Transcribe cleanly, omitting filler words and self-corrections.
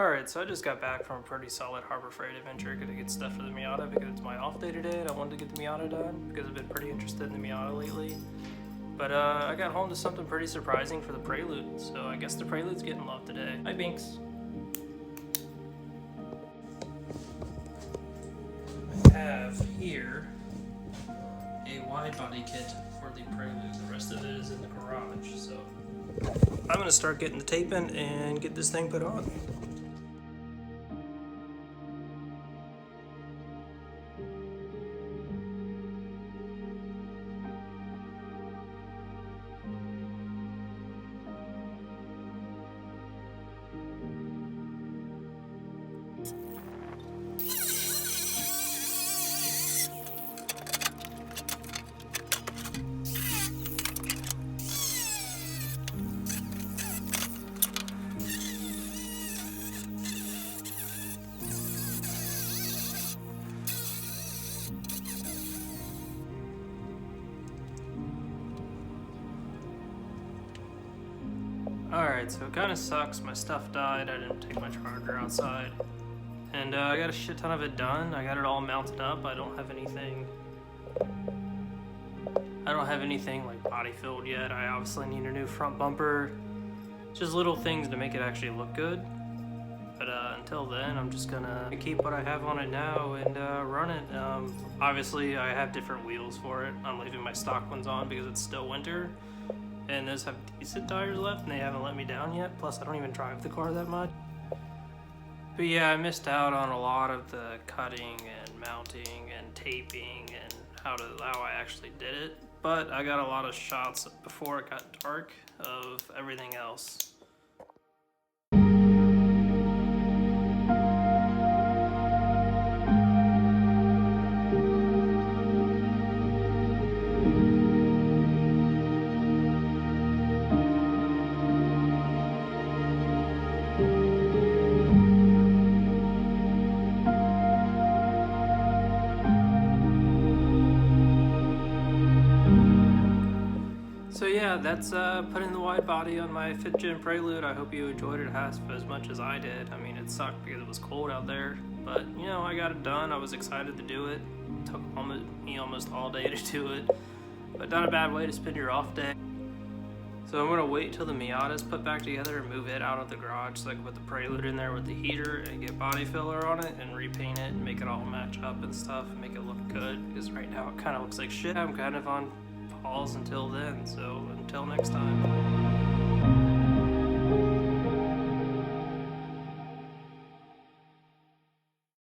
Alright, so I just got back from a pretty solid Harbor Freight adventure. Gonna get stuff for the Miata because it's my off day today and I wanted to get the Miata done because I've been pretty interested in the Miata lately. But I got home to something pretty surprising for the Prelude, so I guess the Prelude's getting love today. Hi Binks. I have here a Widebody kit for the Prelude. The rest of it is in the garage, so I'm gonna start getting the tape in and get this thing put on. Alright, so it kind of sucks. My stuff died. I didn't take my charger outside. And I got a shit ton of it done. I got it all mounted up. I don't have anything like body filled yet. I obviously need a new front bumper. Just little things to make it actually look good. But until then, I'm just gonna keep what I have on it now and run it. Obviously, I have different wheels for it. I'm leaving my stock ones on because it's still winter. And those have decent tires left and they haven't let me down yet. Plus I don't even drive the car that much. But yeah, I missed out on a lot of the cutting and mounting and taping and how I actually did it. But I got a lot of shots before it got dark of everything else. So yeah, that's putting the Widebody on my 5th gen Prelude. I hope you enjoyed it as much as I did. I mean, it sucked because it was cold out there, but you know, I got it done. I was excited to do it. It took me almost all day to do it, but not a bad way to spend your off day. So I'm gonna wait till the Miata's put back together and move it out of the garage so I can put the Prelude in there with the heater and get body filler on it and repaint it and make it all match up and stuff and make it look good, because right now it kind of looks like shit. I'm kind of on pause until then, so until next time.